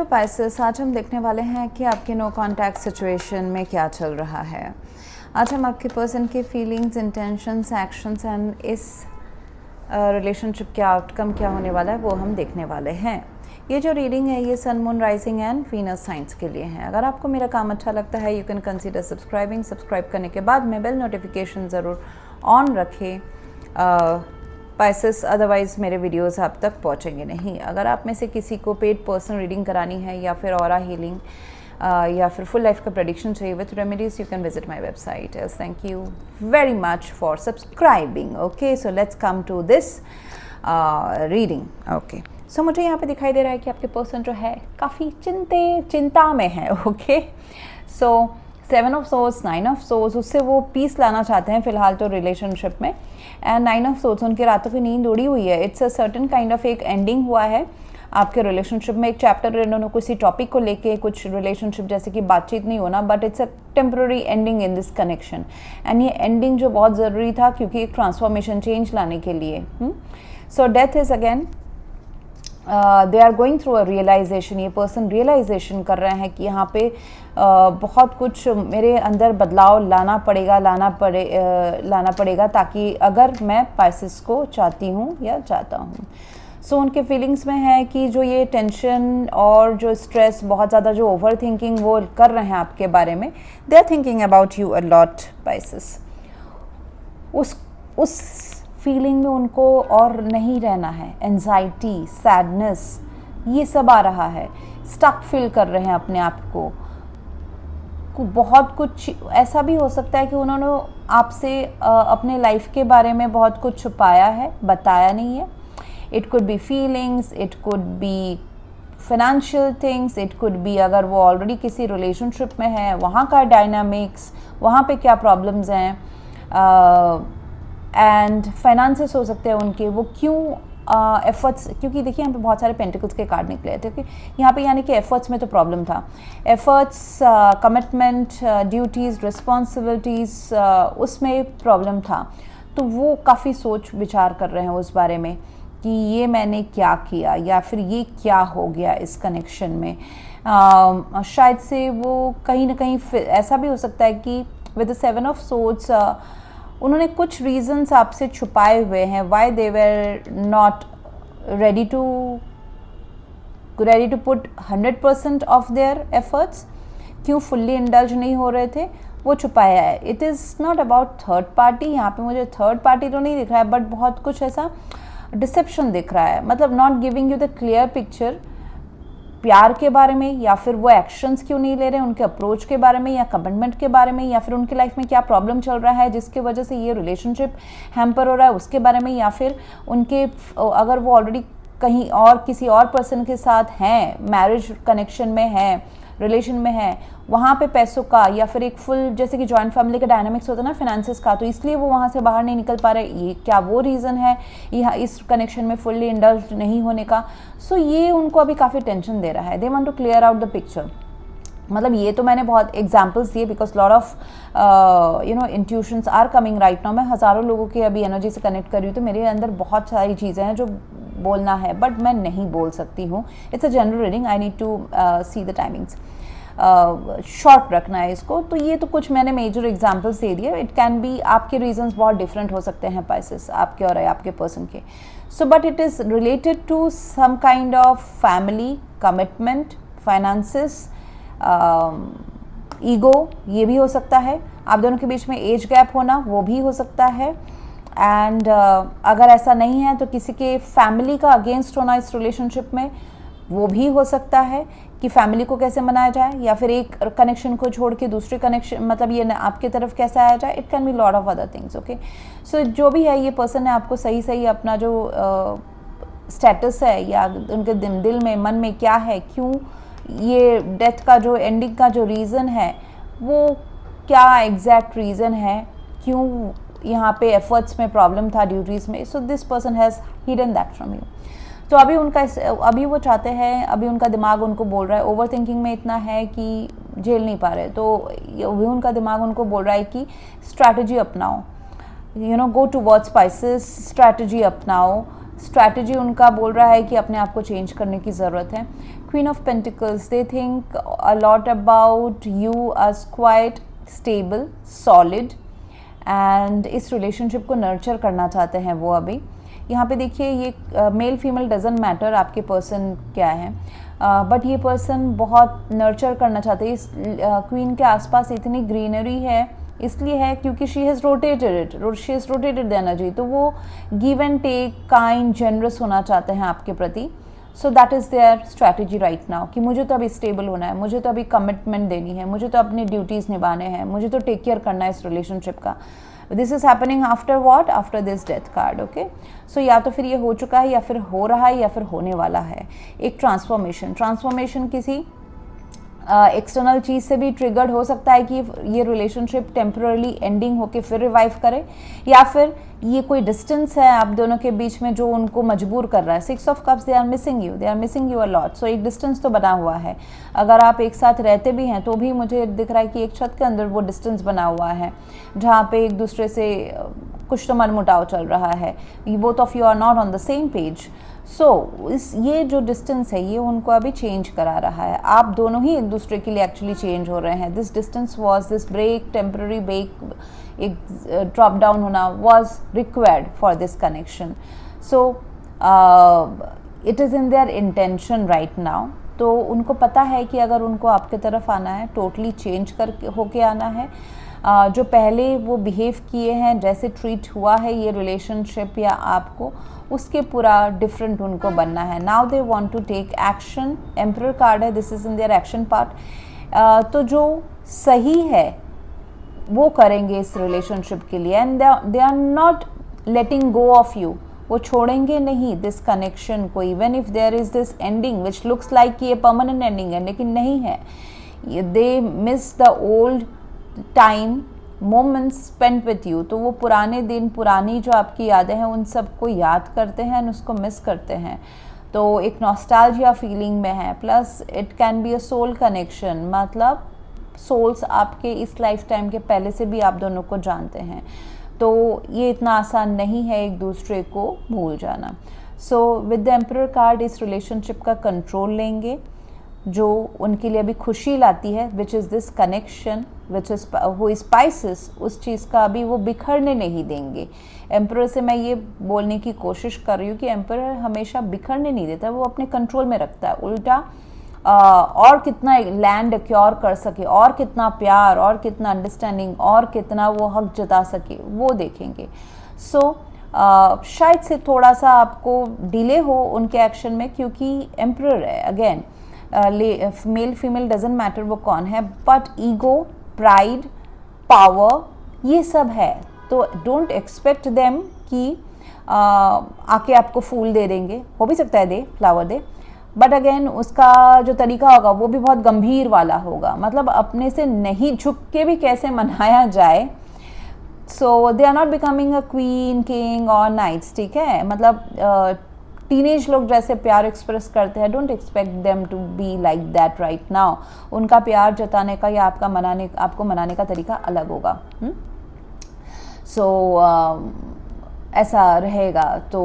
Pisces, आज हम देखने वाले हैं कि आपके नो कॉन्टैक्ट सिचुएशन में क्या चल रहा है। आज हम आपके पर्सन के फीलिंग्स, इंटेंशंस, एक्शंस एंड इस रिलेशनशिप के आउटकम क्या होने वाला है वो हम देखने वाले हैं। ये जो रीडिंग है ये sun, moon, rising and Venus signs के लिए है। अगर आपको मेरा काम अच्छा लगता है यू कैन कंसीडर सब्सक्राइब करने के बाद में बेल नोटिफिकेशन ज़रूर ऑन रखें पाइसेस, अदरवाइज़ मेरे वीडियोस आप तक पहुंचेंगे नहीं। अगर आप में से किसी को पेड पर्सनल रीडिंग करानी है या फिर ऑरा हीलिंग या फिर फुल लाइफ का प्रेडिक्शन चाहिए with remedies, you can visit my website. Thank you very much for subscribing. Okay, so let's come to this reading. Okay, so मुझे यहाँ पे दिखाई दे रहा है कि आपके पर्सन जो है काफ़ी चिंता में है। Okay, so 7 of source, 9 of source, उससे वो पीस लाना चाहते हैं फिलहाल तो रिलेशनशिप में। एंड 9 ऑफ सोर्स, उनकी रातों की नींद उड़ी हुई है। It's a certain kind of एक एंडिंग हुआ है आपके रिलेशनशिप में। एक चैप्टर इन्होंने किसी टॉपिक को लेके, कुछ रिलेशनशिप जैसे कि बातचीत नहीं होना, but it's a temporary ending in this connection. And ये एंडिंग जो बहुत ज़रूरी था क्योंकि एक ट्रांसफॉर्मेशन, चेंज लाने के लिए। So death is again they are going through a realization. ये पर्सन रियलाइजेशन कर रहे हैं कि यहाँ पे बहुत कुछ मेरे अंदर बदलाव लाना पड़ेगा ताकि अगर मैं पाइसेस को चाहती हूँ या चाहता हूँ। सो उनके फीलिंग्स में है कि जो ये टेंशन और जो स्ट्रेस, बहुत ज़्यादा जो ओवर थिंकिंग वो कर रहे हैं आपके बारे में, they are thinking about you a lot pieces. उस फीलिंग में उनको और नहीं रहना है। एंजाइटी, सैडनेस, ये सब आ रहा है। स्टक फील कर रहे हैं अपने आप को। बहुत कुछ ऐसा भी हो सकता है कि उन्होंने आपसे अपने लाइफ के बारे में बहुत कुछ छुपाया है, बताया नहीं है। It could be feelings, it could be financial things, it could be अगर वो ऑलरेडी किसी रिलेशनशिप में है वहाँ का डायनामिक्स, वहाँ पे क्या प्रॉब्लम्स हैं। एंड फाइनेंसेस हो सकते हैं उनके, वो क्यों एफर्ट्स, क्योंकि देखिए यहाँ पे बहुत सारे पेंटिकल्स के कार्ड निकले थे कि यहाँ पे यानी कि एफर्ट्स में तो प्रॉब्लम था। एफर्ट्स, कमिटमेंट, ड्यूटीज़, रिस्पॉन्सिबिलिटीज़, उसमें प्रॉब्लम था। तो वो काफ़ी सोच विचार कर रहे हैं उस बारे में कि ये मैंने क्या किया या फिर ये क्या हो गया इस कनेक्शन में। शायद से वो कहीं ना कहीं ऐसा भी हो सकता है कि विद द 7 ऑफ सोर्ड्स उन्होंने कुछ रीजंस आपसे छुपाए हुए हैं। Why they were not ready to put 100% of their efforts, क्यों फुल्ली इंडल्ज नहीं हो रहे थे, वो छुपाया है। It is not about third party. यहाँ पे मुझे थर्ड पार्टी तो नहीं दिख रहा है, बट बहुत कुछ ऐसा डिसेप्शन दिख रहा है। मतलब not giving you the clear picture प्यार के बारे में, या फिर वो एक्शंस क्यों नहीं ले रहे हैं, उनके अप्रोच के बारे में, या कमिटमेंट के बारे में, या फिर उनकी लाइफ में क्या प्रॉब्लम चल रहा है जिसके वजह से ये रिलेशनशिप हैम्पर हो रहा है उसके बारे में, या फिर उनके अगर वो ऑलरेडी कहीं और किसी और पर्सन के साथ हैं, मैरिज कनेक्शन में है, रिलेशन में है, वहाँ पे पैसों का, या फिर एक फुल जैसे कि जॉइंट फैमिली का डायनामिक्स होता है ना फाइनेंसेस का, तो इसलिए वो वहाँ से बाहर नहीं निकल पा रहे। ये क्या वो रीज़न है यहाँ इस कनेक्शन में फुल्ली इंडल्ज नहीं होने का। सो ये उनको अभी काफ़ी टेंशन दे रहा है। They want to clear out the picture. मतलब ये तो मैंने बहुत एग्जाम्पल्स दिए because lot of intuitions are coming right now. मैं हज़ारों लोगों की अभी एनर्जी से कनेक्ट कर रही हूँ, तो मेरे अंदर बहुत सारी चीज़ें हैं जो बोलना है बट मैं नहीं बोल सकती हूँ। It's a general reading, I need to see the timings, short रखना है इसको। तो ये तो कुछ मैंने मेजर एग्जांपल्स दे दिए। इट कैन बी आपके रीजंस बहुत डिफरेंट हो सकते हैं पाइसेस, आपके और आपके पर्सन के। So but it is related to some kind of family, commitment, finances, ego, ये भी हो सकता है। आप दोनों के बीच में एज गैप होना, वो भी हो सकता है। एंड अगर ऐसा नहीं है तो किसी के फैमिली का अगेंस्ट होना इस रिलेशनशिप में, वो भी हो सकता है कि फैमिली को कैसे मनाया जाए, या फिर एक कनेक्शन को छोड़ के दूसरे कनेक्शन, मतलब ये आपके तरफ कैसे आया जाए। It can be lot of other things. Okay, so जो भी है ये पर्सन ने आपको सही अपना जो स्टेटस है या उनके दिल में, मन में क्या है, क्यों ये डेथ का जो एंडिंग का जो रीज़न है वो क्या एग्जैक्ट रीज़न है, क्यों यहाँ पे एफर्ट्स में प्रॉब्लम था, ड्यूटीज़ में। So this person has hidden that from you. तो अभी वो चाहते हैं, अभी उनका दिमाग उनको बोल रहा है, ओवर थिंकिंग में इतना है कि झेल नहीं पा रहे, तो अभी उनका दिमाग उनको बोल रहा है कि स्ट्रैटेजी अपनाओ, गो टूवर्ड्स स्पाइसेस, स्ट्रैटेजी अपनाओ। स्ट्रैटेजी उनका बोल रहा है कि अपने आप को चेंज करने की ज़रूरत है। Queen of Pentacles, they think a lot about you as quite stable, solid, and इस रिलेशनशिप को नर्चर करना चाहते हैं वो अभी। यहाँ पे देखिए ये मेल फीमेल डजेंट मैटर आपके पर्सन क्या है, बट ये पर्सन बहुत नर्चर करना चाहते हैं। इस क्वीन के आसपास इतनी ग्रीनरी है, इसलिए है क्योंकि she has rotated the energy, तो वो give and take, kind, generous होना चाहते हैं आपके प्रति। So that is their strategy right now कि मुझे तो अभी स्टेबल होना है, मुझे तो अभी कमिटमेंट देनी है, मुझे तो अपनी ड्यूटीज़ निभाने हैं, मुझे तो टेक केयर करना है इस रिलेशनशिप का। This is happening after what, after this death card. Okay, so या तो फिर ये हो चुका है, या फिर हो रहा है, या फिर होने वाला है। एक ट्रांसफॉर्मेशन किसी एक्सटर्नल चीज़ से भी ट्रिगर्ड हो सकता है कि ये रिलेशनशिप टेम्पररी एंडिंग होके फिर रिवाइव करे, या फिर ये कोई डिस्टेंस है आप दोनों के बीच में जो उनको मजबूर कर रहा है। 6 of cups, they are missing you a lot. So एक डिस्टेंस तो बना हुआ है। अगर आप एक साथ रहते भी हैं तो भी मुझे दिख रहा है कि एक छत के अंदर वो डिस्टेंस बना हुआ है, जहाँ पे एक दूसरे से कुछ तो मनमुटाव चल रहा है। Both of you are not on the same page. So ये जो डिस्टेंस है ये उनको अभी चेंज करा रहा है। आप दोनों ही एक दूसरे के लिए एक्चुअली चेंज हो रहे हैं। This distance was, this break, temporary break, एक ड्रॉप डाउन होना was required for this connection. So it is in their intention right now. तो उनको पता है कि अगर उनको आपके तरफ आना है, टोटली चेंज कर होके आना है। जो पहले वो बिहेव किए हैं, जैसे ट्रीट हुआ है ये रिलेशनशिप या आपको, उसके पूरा डिफरेंट उनको बनना है। Now they want to take action. Emperor card है, this is in their action part. तो जो सही है वो करेंगे इस रिलेशनशिप के लिए, and they are not letting go of you. वो छोड़ेंगे नहीं दिस कनेक्शन को, even if there is this ending which looks like ये परमानेंट एंडिंग है, लेकिन नहीं है। They miss the old time, moments spent with you. तो वो पुराने दिन, पुरानी जो आपकी यादें हैं, उन सबको याद करते हैं और उसको मिस करते हैं। तो एक नॉस्टैल्जिया फीलिंग में है। Plus it can be a soul connection, मतलब सोल्स आपके इस लाइफ टाइम के पहले से भी आप दोनों को जानते हैं। तो ये इतना आसान नहीं है एक दूसरे को भूल जाना। So with the emperor card इस रिलेशनशिप का कंट्रोल लेंगे, जो उनके लिए अभी खुशी लाती है, which is this connection which is who is spices, उस चीज़ का अभी वो बिखरने नहीं देंगे। एम्परर से मैं ये बोलने की कोशिश कर रही हूँ कि एम्परर हमेशा बिखरने नहीं देता, वो अपने कंट्रोल में रखता है। उल्टा और कितना लैंड एक्योर कर सके, और कितना प्यार, और कितना अंडरस्टैंडिंग, और कितना वो हक जता सके, वो देखेंगे। सो शायद से थोड़ा सा आपको डिले हो उनके एक्शन में, क्योंकि एम्परर है। Again male female doesn't matter वो कौन है, बट ईगो, प्राइड, पावर, ये सब है। तो डोंट एक्सपेक्ट देम कि आके आपको फूल दे देंगे। हो भी सकता है दे, फ्लावर दे, बट अगेन उसका जो तरीका होगा वो भी बहुत गंभीर वाला होगा। मतलब अपने से नहीं झुक के भी कैसे मनाया जाए। So they are not becoming a queen, king और नाइट्स, ठीक है। मतलब टीनेज लोग जैसे प्यार एक्सप्रेस करते हैं, don't expect them to be like that right now. उनका प्यार जताने का या आपको मनाने का तरीका अलग होगा। सो ऐसा रहेगा। तो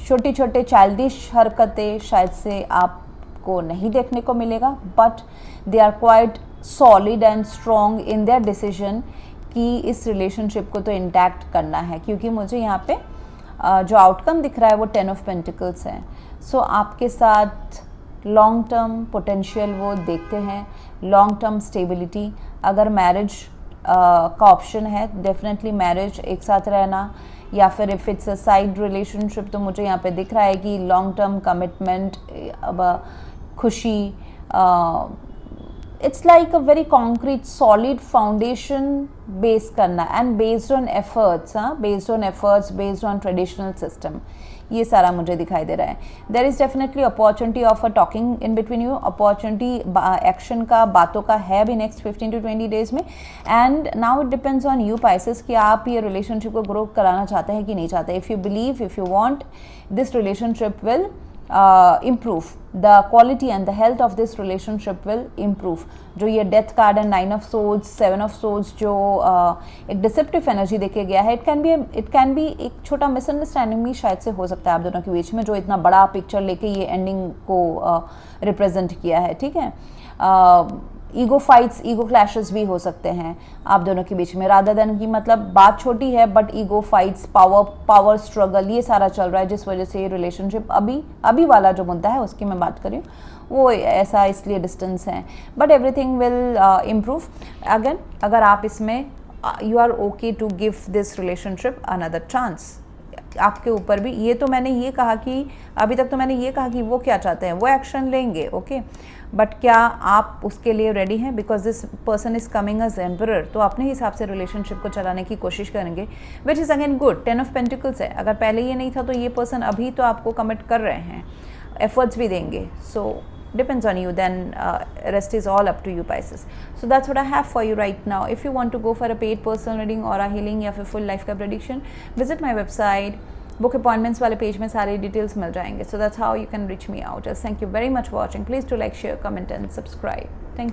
छोटी छोटे चाइल्डिश हरकतें शायद से आपको नहीं देखने को मिलेगा, but they are quite solid and strong in their decision कि इस रिलेशनशिप को तो इंटैक्ट करना है। क्योंकि मुझे यहाँ पे जो आउटकम दिख रहा है वो 10 ऑफ पेंटिकल्स है। सो आपके साथ लॉन्ग टर्म पोटेंशियल वो देखते हैं, लॉन्ग टर्म स्टेबिलिटी। अगर मैरिज का ऑप्शन है, डेफिनेटली मैरिज, एक साथ रहना, या फिर if it's a side relationship, तो मुझे यहाँ पे दिख रहा है कि लॉन्ग टर्म कमिटमेंट, खुशी, it's like a very concrete solid foundation base करना, and based on efforts, based on traditional system. ये सारा मुझे दिखाई दे रहा है। There is definitely opportunity of a talking in between you. Opportunity action का, बातों का है भी नेक्स्ट 15 to 20 डेज में। And now it depends on you Pisces कि आप ये रिलेशनशिप को ग्रो कराना चाहते हैं कि नहीं चाहते। If you believe, if you want, this relationship will improve. The quality and the health of this relationship will improve. जो ये death card and 9 of swords 7 of swords जो एक डिसेप्टिव एनर्जी देके गया है, इट कैन बी एक छोटा misunderstanding भी शायद से हो सकता है आप दोनों के बीच में, जो इतना बड़ा पिक्चर लेके ये एंडिंग को रिप्रेजेंट किया है, ठीक है। ईगो फाइट्स, ईगो क्लैशेस भी हो सकते हैं आप दोनों के बीच में, रादर देन की मतलब बात छोटी है but ego fights, power struggle, ये सारा चल रहा है, जिस वजह से ये रिलेशनशिप अभी वाला जो मुद्दा है उसकी मैं बात कर रही हूँ वो ऐसा इसलिए डिस्टेंस है, but everything will improve. Again अगर आप इसमें you are okay to give this relationship another chance, आपके ऊपर भी ये तो मैंने ये कहा कि अभी तक तो मैंने ये कहा कि वो क्या चाहते हैं, वो एक्शन लेंगे, ओके, बट क्या आप उसके लिए रेडी हैं, because this person is coming as emperor, तो अपने हिसाब से रिलेशनशिप को चलाने की कोशिश करेंगे, which is again good. 10 of pentacles है, अगर पहले ये नहीं था तो ये पर्सन अभी तो आपको कमिट कर रहे हैं, एफर्ट्स भी देंगे, सो depends on you, then rest is all up to you, Pisces. So that's what I have for you right now. If you want to go for a paid personal reading or a healing या फिर full life का prediction, visit my website, book appointments वाले page में सारे details मिल जाएंगे. So that's how you can reach me out. Thank you very much for watching. Please do like, share, comment and subscribe. Thank you.